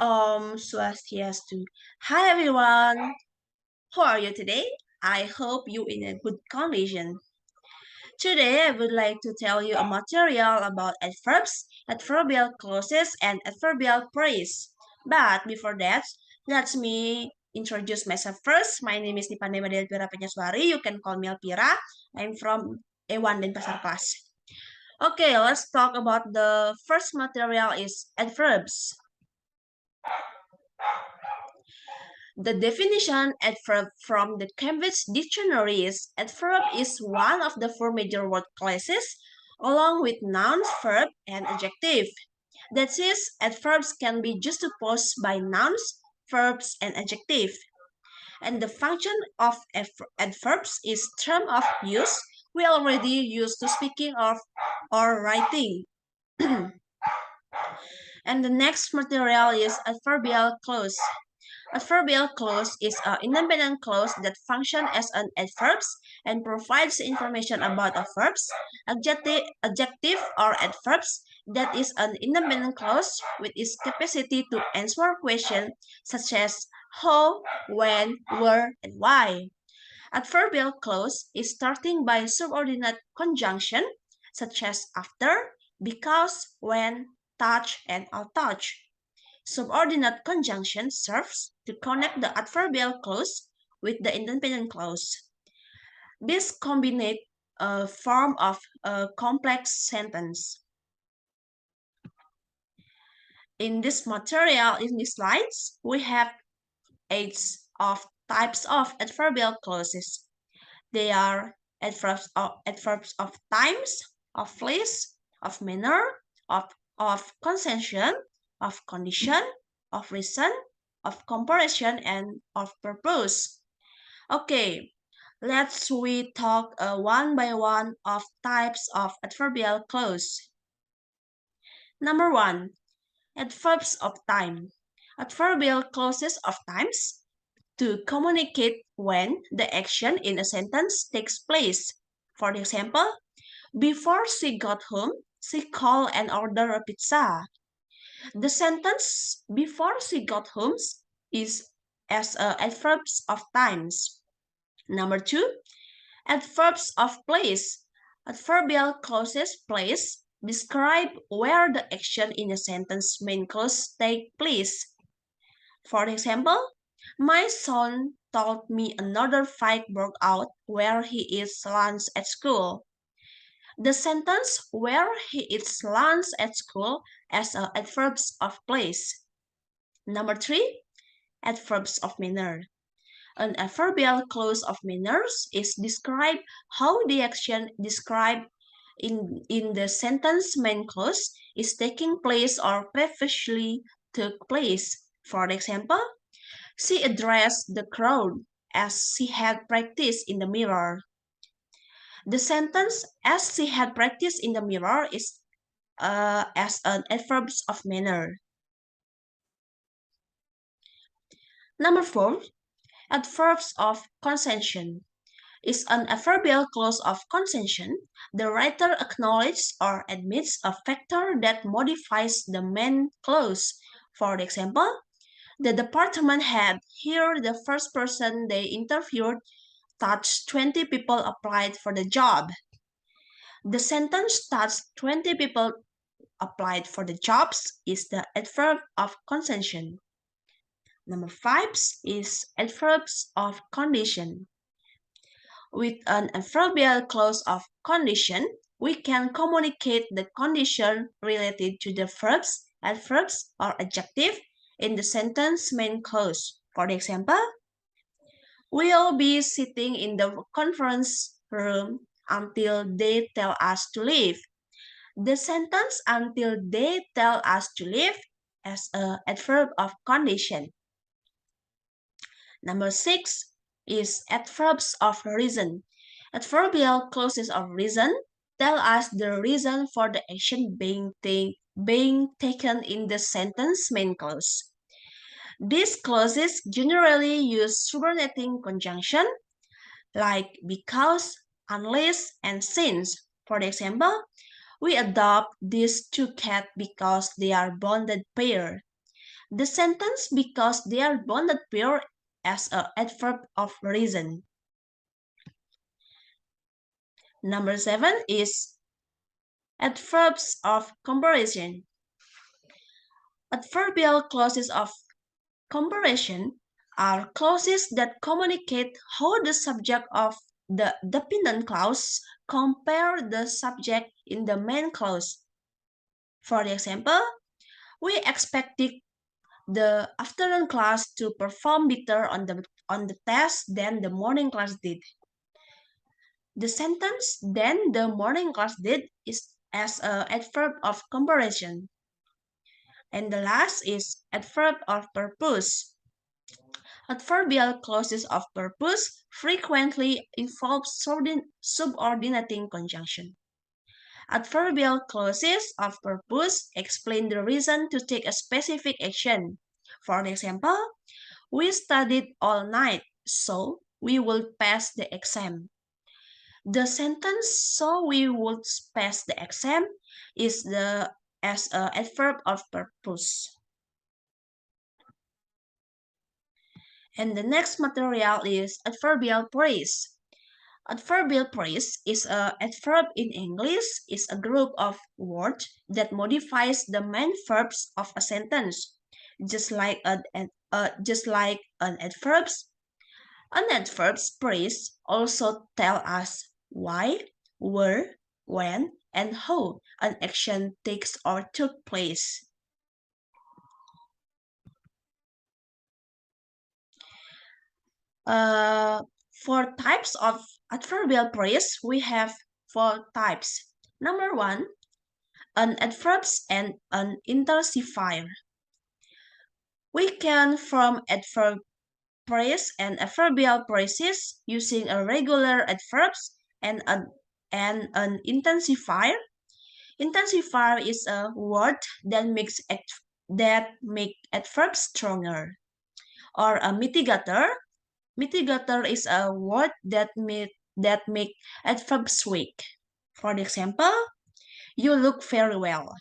Swastiastu. Hi everyone. How are you today? I hope you in a good condition. Today I would like to tell you a material about adverbs, adverbial clauses, and adverbial phrase. But before that, let me introduce myself first. My name is Pande Elpira Suari. You can call me Elpira. I'm from A1 Denpasar class. Okay, let's talk about the first material is adverbs. The definition adverb from the Cambridge Dictionary is adverb is one of the four major word classes along with nouns, verb, and adjective. That is, adverbs can be juxtaposed by nouns, verbs, and adjective. And the function of adverbs is term of use we already used to speaking of or writing. And the next material is adverbial clause. Adverbial clause is an independent clause that functions as an adverbs and provides information about a verbs, adjective or adverbs that is an independent clause with its capacity to answer questions such as how, when, where, and why. Adverbial clause is starting by subordinate conjunction such as after, because, when, touch, and I'll touch. Subordinate conjunction serves to connect the adverbial clause with the independent clause. This combined form of a complex sentence. In this material, in these slides, we have eight of types of adverbial clauses. They are adverbs of times, of place, of manner, of concession, of condition, of reason, of comparison, and of purpose. Okay, we talk one by one of types of adverbial clause. Number one, adverbs of time. Adverbial clauses of times to communicate when the action in a sentence takes place. For example, before she got home, she called and ordered a pizza. The sentence before she got home is as adverbs of times. Number two, adverbs of place. Adverbial clauses place describe where the action in a sentence main clause take place. For example, my son told me another fight broke out where he eats lunch at school. The sentence where he eats lunch at school as adverbs of place. Number three, adverbs of manner. An adverbial clause of manners is describe how the action described in the sentence main clause is taking place or previously took place. For example, she addressed the crowd as she had practiced in the mirror. The sentence as she had practiced in the mirror is as an adverb of manner. Number four, adverbs of concession is an adverbial clause of concession. The writer acknowledges or admits a factor that modifies the main clause. For example, the department head here, the first person they interviewed, touched 20 people applied for the job. The sentence touched 20 people applied for the jobs is the adverb of concession. Number five is adverbs of condition. With an adverbial clause of condition, we can communicate the condition related to the verbs, adverbs, or adjective in the sentence main clause. For example, we'll be sitting in the conference room until they tell us to leave. The sentence until they tell us to leave as an adverb of condition. Number six is adverbs of reason. Adverbial clauses of reason tell us the reason for the action being taken in the sentence main clause. These clauses generally use subordinating conjunction like because, unless, and since. For example, we adopt these two cats because they are bonded pair. The sentence because they are bonded pair as an adverb of reason. Number 7 is adverbs of comparison. Adverbial clauses of comparison are clauses that communicate how the subject of the dependent clause compare the subject in the main clause. For example, we expected the afternoon class to perform better on the test than the morning class did. The sentence "then the morning class did" is as an adverb of comparison. And the last is adverb of purpose. Adverbial clauses of purpose frequently involve subordinating conjunction. Adverbial clauses of purpose explain the reason to take a specific action. For example, we studied all night, so we will pass the exam. The sentence "so we would pass the exam" is as an adverb of purpose. And the next material is adverbial phrase. Adverbial phrase is a adverb in English is a group of words that modifies the main verbs of a sentence, just like an adverbs. An adverb's phrase also tell us why, where, when, and how an action takes or took place. For types of adverbial phrase, we have 4 types. Number 1, an adverbs and an intensifier. We can form adverb phrase and adverbial phrases using a regular adverbs and an intensifier. Intensifier is a word that make adverbs stronger. Or a mitigator. Mitigator is a word that make adverbs weak. For example, you look very well.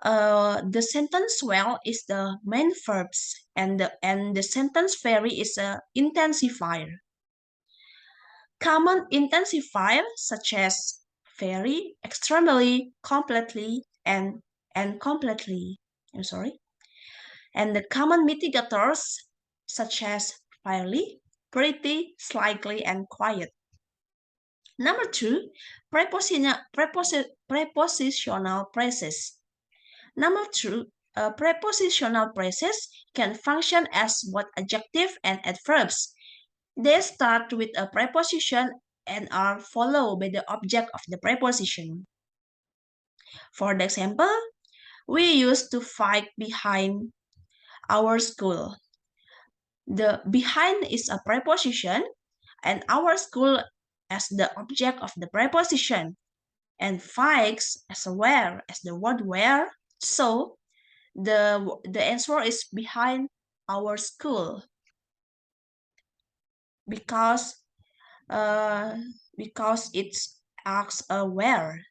The sentence "well" is the main verbs, and the sentence "very" is a intensifier. Common intensifier such as very, extremely, completely, and completely. I'm sorry. And the common mitigators such as fairly, pretty, slightly, and quiet. Number 2, prepositional phrases. Number 2, prepositional phrases can function as both adjective and adverbs. They start with a preposition and are followed by the object of the preposition. For example, we used to fight behind our school. The "behind" is a preposition and "our school" as the object of the preposition, and "fights" as the word where. So the answer is "behind our school" because uh, it asks a where.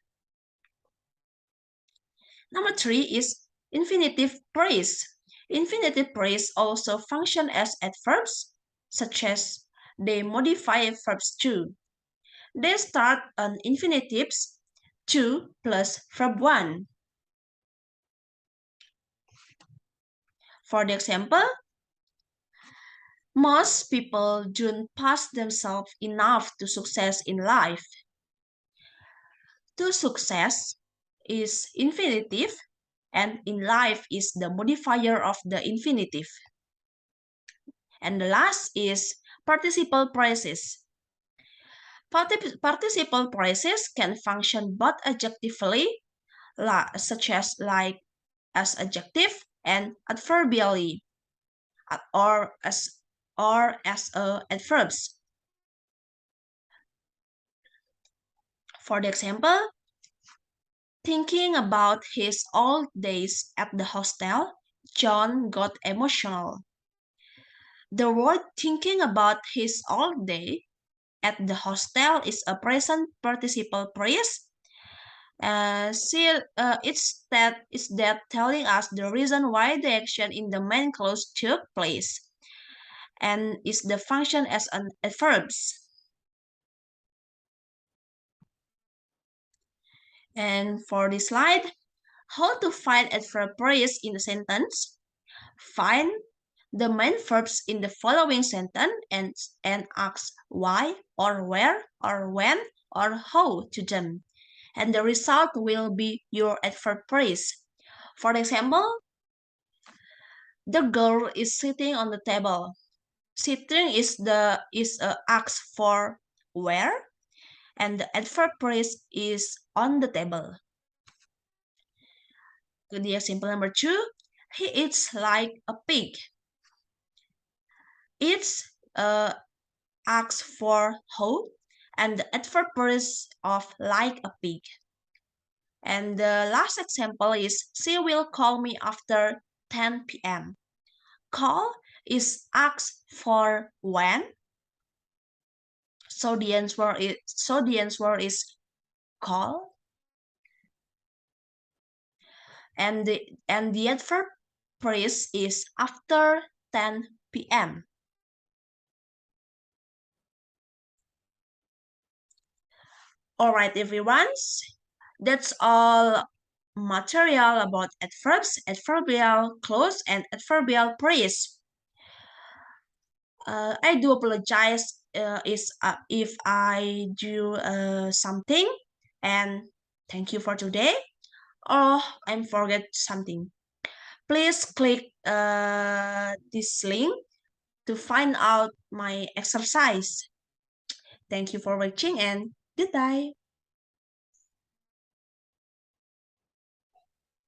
Number 3 is infinitive phrase. Infinitive phrase also function as adverbs, such as they modify verbs too. They start on infinitives 2 plus verb 1. For the example, most people don't pass themselves enough to success in life. To success is infinitive, and in life is the modifier of the infinitive. And the last is participle phrases. Participle phrases can function both adjectively, such as like as adjective, and adverbially, or as adverbs. For the example, thinking about his old days at the hostel, John got emotional. The word "thinking about his old day" at the hostel is a present participle phrase, It's that telling us the reason why the action in the main clause took place, and is the function as an adverbs. And for this slide, how to find adverb phrase in a sentence? Find the main verbs in the following sentence and ask why or where or when or how to them. And the result will be your adverb phrase. For example, the girl is sitting on the table. Sitting is asked for where, and the adverb phrase is on the table. The example number 2, he eats like a pig. It's asks for how, and the adverb phrase of like a pig. And the last example is she will call me after 10 p.m. Call is asked for when, so the answer is call, and the adverb phrase is after 10 p.m. All right, everyone. That's all material about adverbs, adverbial clause, and adverbial phrase. I do apologize if I do something, and thank you for today. Oh, I forget something. Please click this link to find out my exercise. Thank you for watching and goodbye.